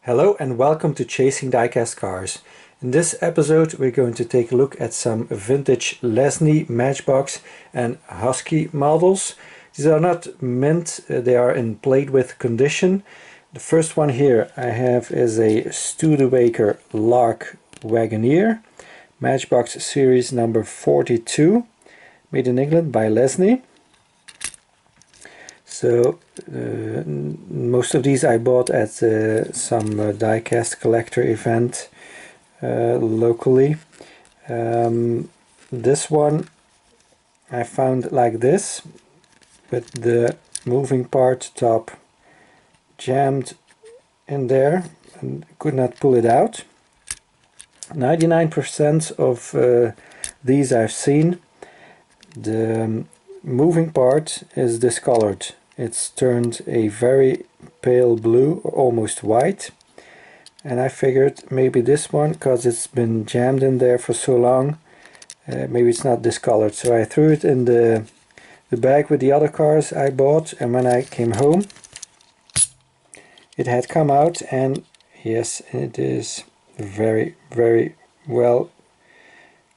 Hello and welcome to Chasing Diecast Cars. In this episode we're going to take a look at some vintage Lesney, Matchbox and Husky models. These are not mint, they are in played with condition. The first one here I have is a Studebaker Lark Wagoneer, Matchbox series number 42, made in England by Lesney. So most of these I bought at some diecast collector event locally. This one I found like this, with the moving part top jammed in there and could not pull it out. 99% of these I've seen, the moving part is discolored. It's turned a very pale blue or almost white, and I figured maybe this one, because it's been jammed in there for so long, maybe it's not discolored. So I threw it in the bag with the other cars I bought, and when I came home it had come out, and yes, it is very well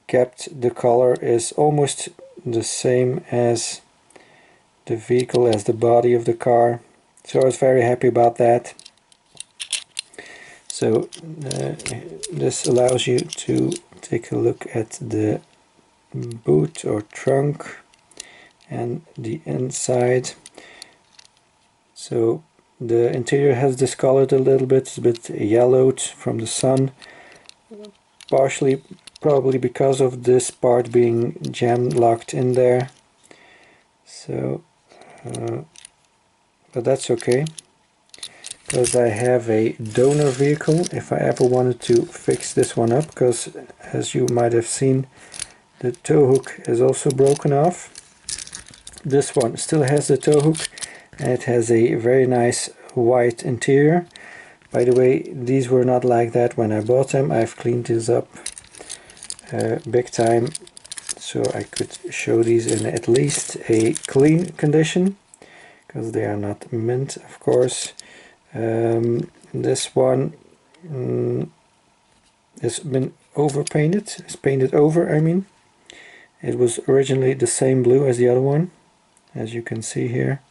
kept. The color is almost the same as the vehicle, as the body of the car, so I was very happy about that. So this allows you to take a look at the boot or trunk and the inside. So the interior has discolored a little bit, it's a bit yellowed from the sun, partially probably because of this part being jam locked in there. So but that's okay, because I have a donor vehicle if I ever wanted to fix this one up, because as you might have seen, the tow hook is also broken off. This one still has the tow hook and it has a very nice white interior. By the way, these were not like that when I bought them. I've cleaned this up big time, so I could show these in at least a clean condition, because they are not mint, of course. This one has been overpainted, it's painted over, I mean. It was originally the same blue as the other one, as you can see here.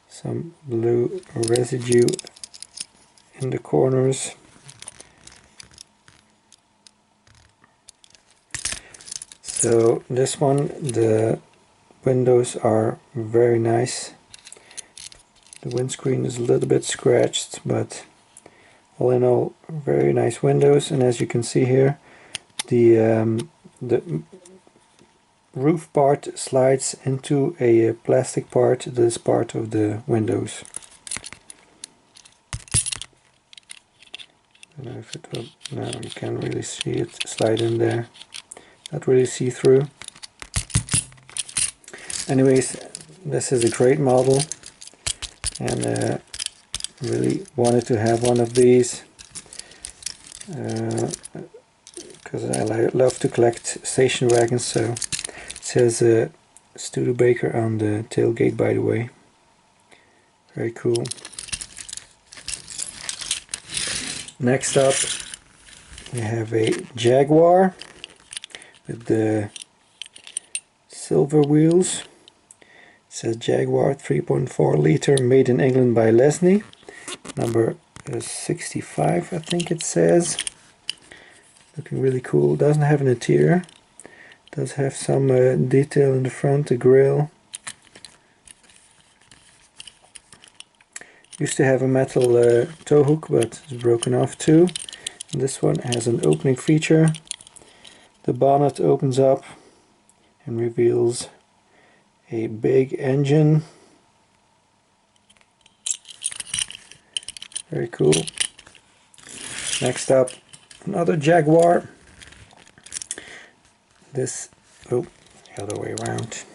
Some blue residue in the corners. So this one, the windows are very nice. The windscreen is a little bit scratched, but all in all, very nice windows. And as you can see here, the roof part slides into a plastic part that is part of the windows. I don't know if it will, no, you can't really see it slide in there. Not really see-through. Anyways, this is a great model, and really wanted to have one of these, because I love to collect station wagons. So it says Studebaker on the tailgate, by the way. Very cool. Next up we have a Jaguar with the silver wheels. It says Jaguar 3.4 liter, made in England by Lesney, number 65 I think it says. Looking really cool. Doesn't have an interior, does have some detail in the front, the grille. Used to have a metal tow hook, but it's broken off too. And this one has an opening feature. The bonnet opens up and reveals a big engine. Very cool. Next up, another Jaguar. This, oh, the other way around.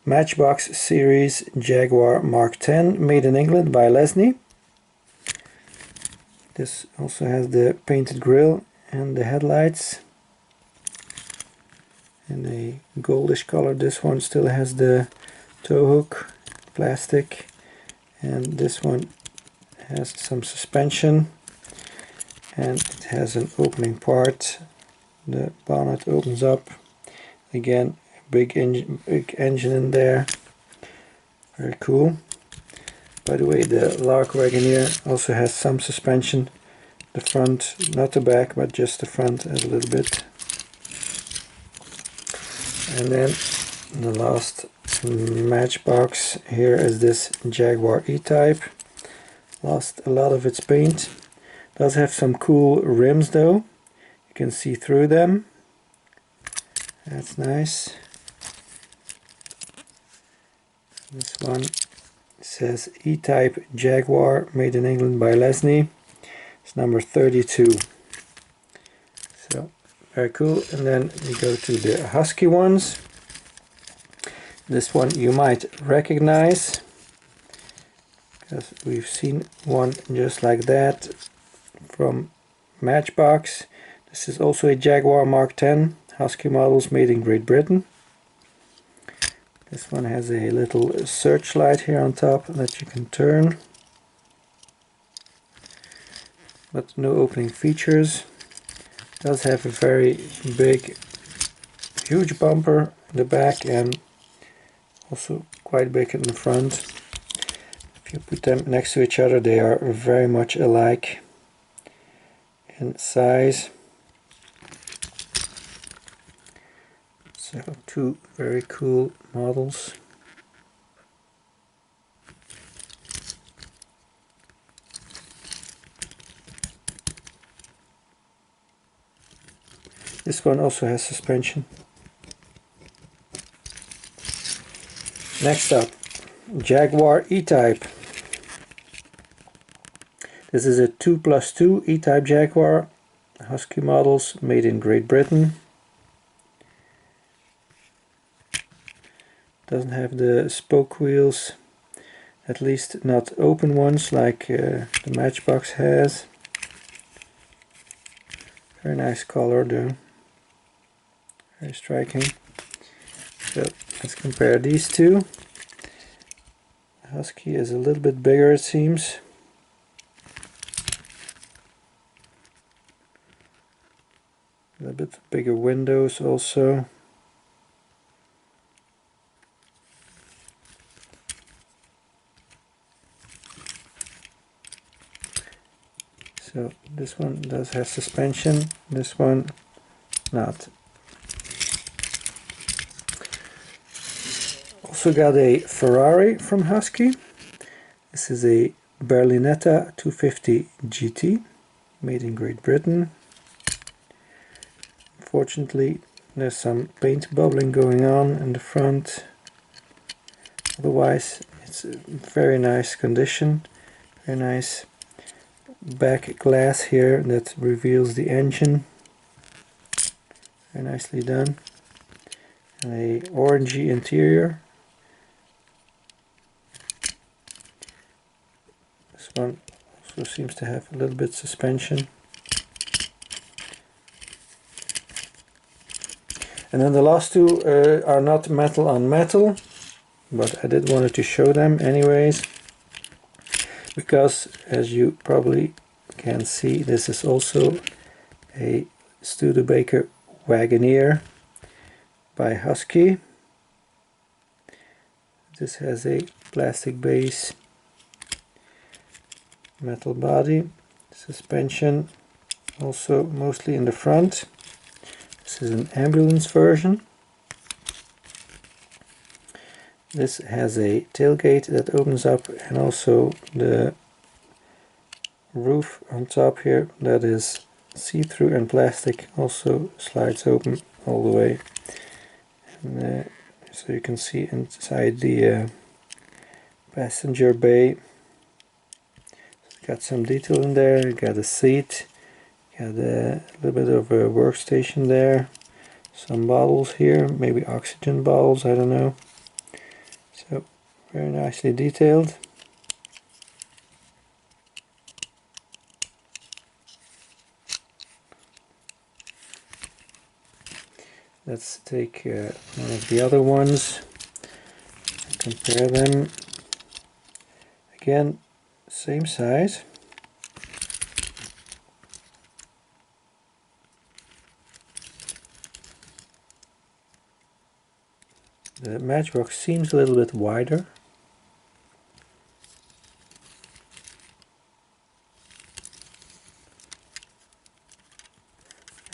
Matchbox series Jaguar Mark 10, made in England by Lesney. This also has the painted grille and the headlights in a goldish color. This one still has the tow hook, plastic, and this one has some suspension. and it has an opening part. The bonnet opens up. Again, big engine in there. Very cool. By the way, the Lark Wagoneer also has some suspension. The front, not the back, but just the front a little bit. And then the last Matchbox here is this Jaguar E-Type. Lost a lot of its paint. Does have some cool rims though. You can see through them. That's nice. This one says E-Type Jaguar, made in England by Lesney. It's number 32. So very cool. And then we go to the Husky ones. This one you might recognize, because we've seen one just like that from Matchbox. This is also a Jaguar Mark X Husky models made in Great Britain. This one has a little searchlight here on top that you can turn, but no opening features. It does have a very big, huge bumper in the back and also quite big in the front. If you put them next to each other, they are very much alike in size. So two very cool models. This one also has suspension. Next up, Jaguar E-Type. This is a 2+2 E-Type Jaguar, Husky models made in Great Britain. Doesn't have the spoke wheels, at least not open ones like the Matchbox has. Very nice color though, very striking. So let's compare these two. Husky is a little bit bigger, it seems. A little bit bigger windows also. So this one does have suspension, this one not. Also got a Ferrari from Husky. This is a Berlinetta 250 GT, made in Great Britain. Unfortunately, there's some paint bubbling going on in the front. Otherwise, it's a very nice condition. Very nice back glass here that reveals the engine. Very nicely done. And a orangey interior. This one also seems to have a little bit suspension. And then the last two are not metal on metal, but I did wanted to show them anyways, because as you probably can see, this is also a Studebaker Wagoneer by Husky. This has a plastic base, metal body, suspension also mostly in the front. This is an ambulance version. This has a tailgate that opens up, and also the roof on top here that is see-through and plastic also slides open all the way. And, so you can see inside the passenger bay. It's got some detail in there. You got a seat. Got a little bit of a workstation there, some bottles here, maybe oxygen bottles, I don't know. So very nicely detailed. Let's take one of the other ones and compare them. Again, same size. The Matchbox seems a little bit wider.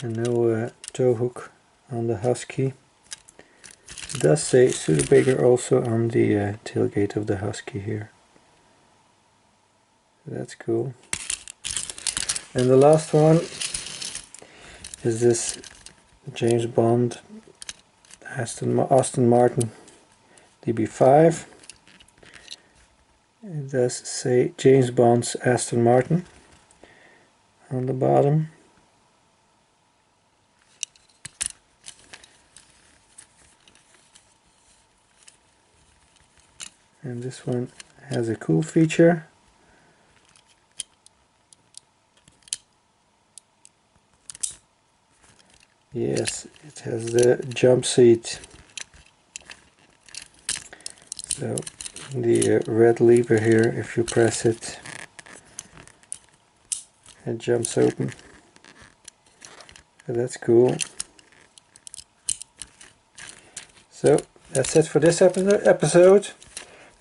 And no tow hook on the Husky. It does say Studebaker also on the tailgate of the Husky here. That's cool. And the last one is this James Bond Aston Martin DB5. It does say James Bond's Aston Martin on the bottom. And this one has a cool feature. Yes, it has the jump seat. So the red lever here, if you press it, it jumps open. So that's cool. So that's it for this episode.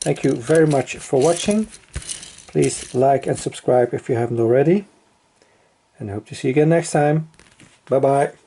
Thank you very much for watching. Please like and subscribe if you haven't already. And hope to see you again next time. Bye bye.